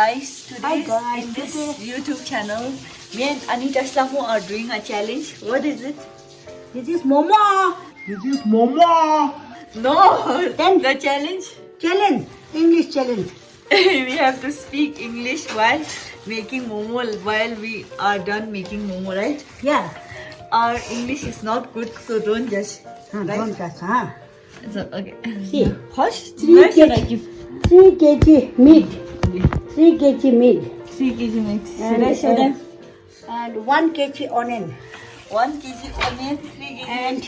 guys, today guys, in this YouTube channel, me and Ani Tashi Lhamo are doing a challenge. What is it? This is Momo. This is Mama. No, Then- the challenge. Challenge. English challenge. We have to speak English while making momo, while we are done making momo, right? Yeah. Our English is not good, so don't judge. Right? Don't touch, huh? So, okay. See. Hush. 3 Where should I kg. give? 3 kg meat. 3 kg meat. 3 kg meat. Should And, I show them? And 1 kg onion. 1 kg onion, 3 kg And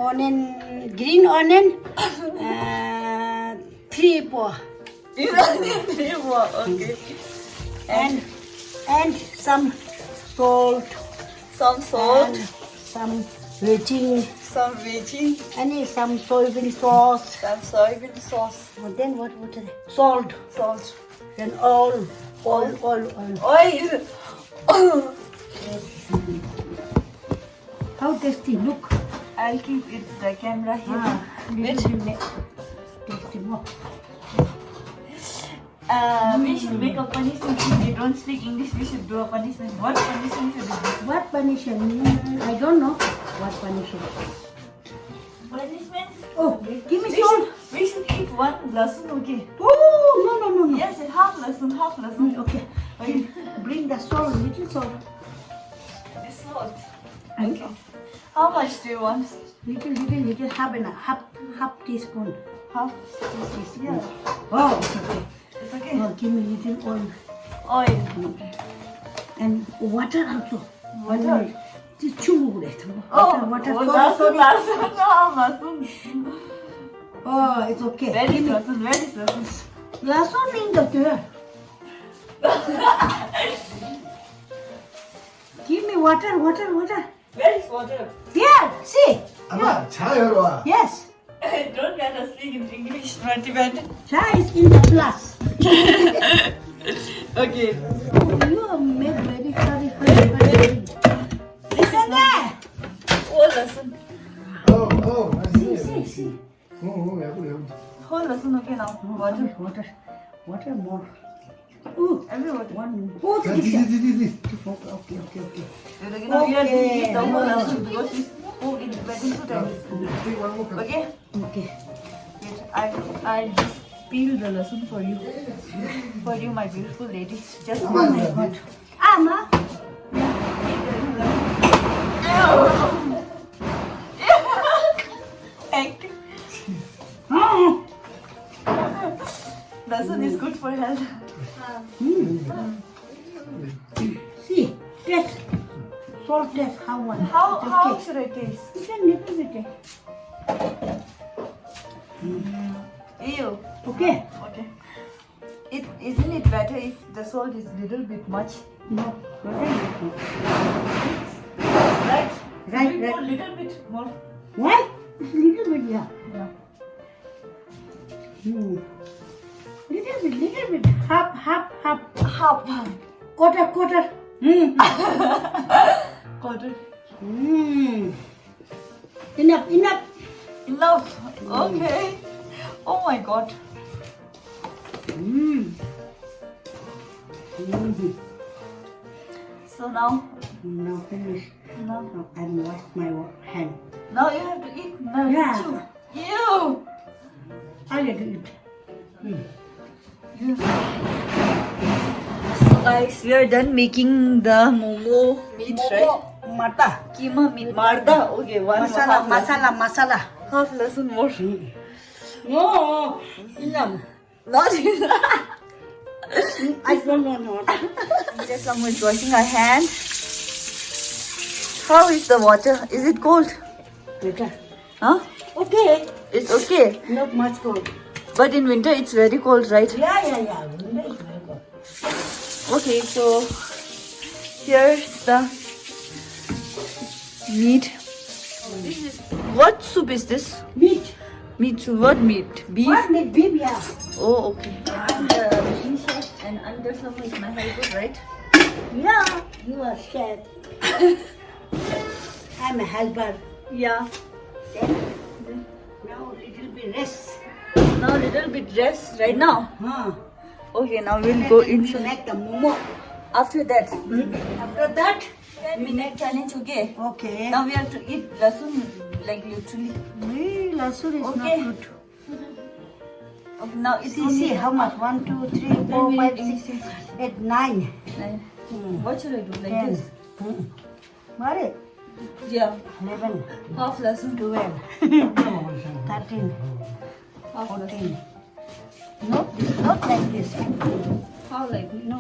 onion, green onion. 3 paw. Okay. And some salt. Some salt, And some veggie. some veggie, And some soybean sauce. some soybean sauce, And then what is it? Salt. salt, Then oil. oil. How tasty, look. I'll keep it the camera here. Wait. Wait. Tasty more. We should make a punishment. If we don't speak English, we should do a punishment. What punishment should we do? What punishment? I don't know. What punishment? Punishment? Oh, give me salt. We should eat one lasun, okay? Oh, no. Yes, half lasun, half lasun. Okay. Okay. Bring the salt, little salt. This salt. Okay. How much do you want? Little, half teaspoon. Half. Teaspoon. Yeah. Oh, it's okay. It's okay. Oh, give me little oil. Oil. And water also. Water? Water. Lasun, lasun, no, lasun. Oh, it's okay. Where is lasun? Where is lasun? Lasun in the there. Give me water. Where is water? Here, see. Amma, chai horwa. Yes. Don't let us speak in English, not Tibetan. Chai is in the glass. Okay. You make very sorry. This is not. Whole lasun. Oh, I see. See. Oh. Whole lasun, okay now. Water more. Ooh, Every water. one. Oh, This. okay. You know, we are eating the whole lasun because we spoke in Tibetan so tiny. Take one more cup. Okay? Okay. Wait, I'll just peel the lasun for you. For you, my beautiful lady. Just Amma, one minute. this. Ama. Thank you. Oh. Lasun is good for health. See, taste. Salt taste. How one? How Okay. should I taste? It's a little bit. Ew. Okay. Okay. Isn't it better if the salt is little bit much? No. Right? Right. Little bit more. What? It's little bit, yeah. Yeah. Little bit. Half. Half. Quarter. Quarter. Enough. Enough. Okay. Oh my god. So now Now finish. Now I wash my hand. you have to eat. Now Yeah. chew. Ew. I'll eat. So guys, we are done making the momo meat, right? Mata. Keema meat. Marda. Okay, one Masala. half lasun more. No. Enough. Not enough. I don't know. Just someone is washing her hand. How is the water? Is it cold? Better. Huh? Okay. It's okay. Not much cold. But in winter it's very cold, right? Yeah. Okay, so here's the meat. What soup is this? Meat. Meat soup. What meat? Beef? What meat? Beef, yeah. Oh, okay. And under someone is my helper, right? Yeah. You are chef. I'm a helper. Yeah. Then now little bit rest. Now little bit rest right now. Okay, now we'll go inside. Make the momo. After that, we make challenge. Okay. Okay. Now we have to eat lasun like literally. Hey, lasun is Okay. not good. Okay, now it's See, how much? 1, 2, 3, 4, 5, 6, 8, 9. What should I do? Like 10. this? Mare. Yeah. 11, Half lasun. 12, 13, Half 14. No, not like this. How like? No.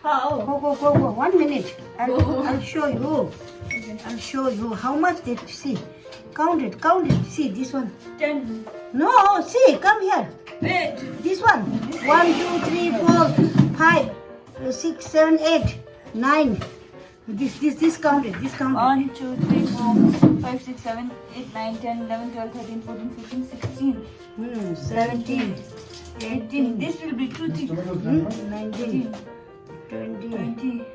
How? Go. 1 minute. I'll show you. I'll show you. How much did you see? Count it. See, this one. 10. No, see, come here. Wait. This one. 1, 2, 3, 4, 5, 6, 7, 8, 9. This count it. 1, 2, 3, 4, 5, 6, 7, 8, 9, 10, 11, 12, 13, 14, 15, 16, 17, 18. This will be 2, 3, 19, 20, 20,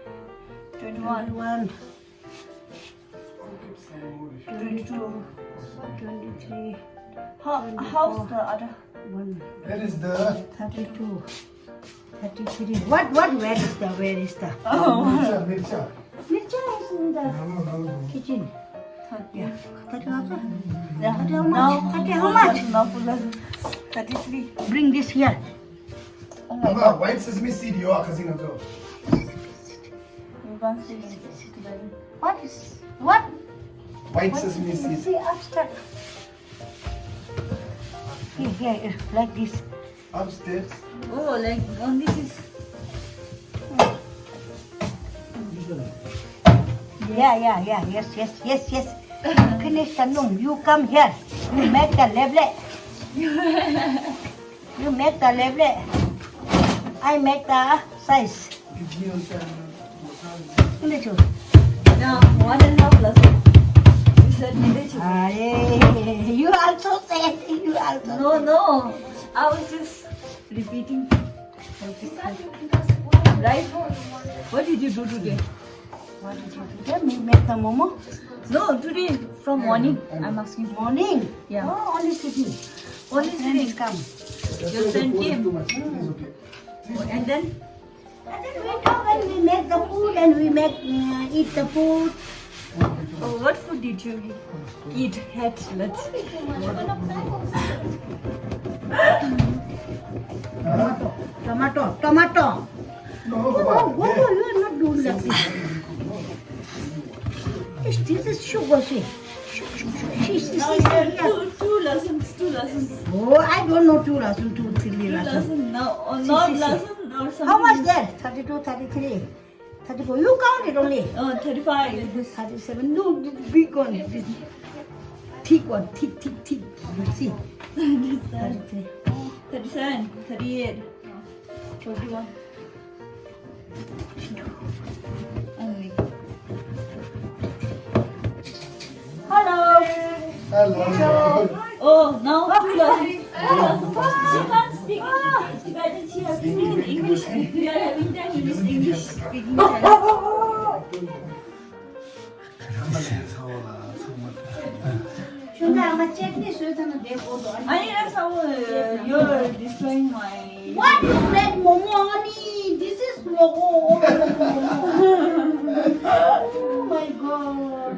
21, 21, 22. 23, How's the other? 1, Where is the 32, 33. What? Where is the? Mircha? Mircha is in the No. kitchen. 30. Yeah. 30 also? Yeah. 30 how much? 30 how much? Now full lasun. 33. Bring this here. Oh my Mama, god. white sesame seed you are casino go. You can't see it. What? White sesame seed. See, upstairs. Here, like this. Upstairs. Oh, like on this is. Yeah. Yes. Finish the room. You come here. You make the level. You make the level. I make the size. Finish it. Yeah, 1.5 lasun. You said negative. Aye, you also said. No. I was just repeating. Right? What did you do today? What did you do? Tell me, make the momo. No, today from morning. I'm asking. Morning. Yeah. Oh, only sitting. Only Friends today. come. Your friend came. Too much. It's okay. And then? And then we talk and we make the food and we make eat the food. Oh, what food did you eat? Let's. Tomato. No, Oh, Baba. you are not doing like this. This is sugar, see. See. Two lessons. Oh, I don't know 2 lessons, 2, 3 Two lessons. lessons. No, or See, not see. lesson or something. How much there? 32, 33, 34. You count it only. Oh, 35. This 37. No, this big one. This thick one. Thick. You see. 33. 37, 38, 41. Only. Hello. Hello. Oh, now two lessons. She can't speak Tibetan. She has to speak English. We are having 10 minutes English speaking challenge. Shunda, I'm check this. So it's on the day photo. Ani, that's how you're destroying my. What you make momo, honey? This is momo. Oh my god.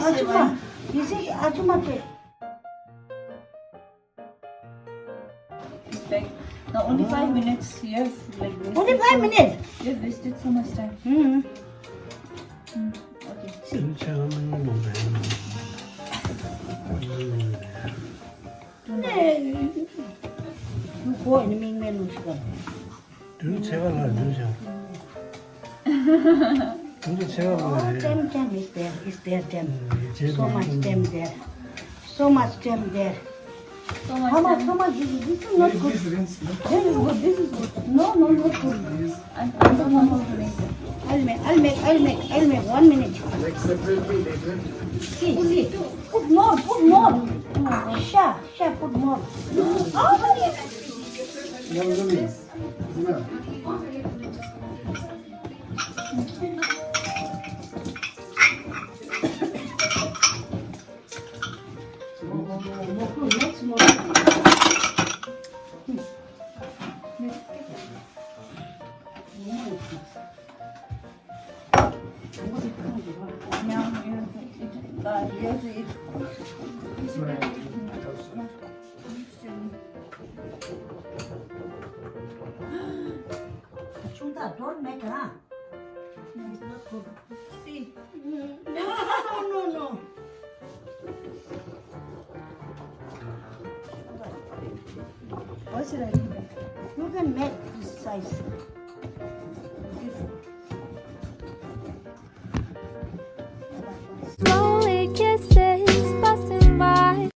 Ajuma, this is Ajuma cake. Like, now only 5 minutes. Yes, like Only 5 minutes. You've wasted so much time. Okay. You go in the main menu. Jam is there. Is there jam? So much jam there. So much jam there. So much How much? time. How much? This is not good. This is good. No, not good. I don't know how to make it. I'll make 1 minute. See. Put more. Sha, put more. Next more. Chunta, don't make her. It's not good. See. No. What's it like? You can make this size.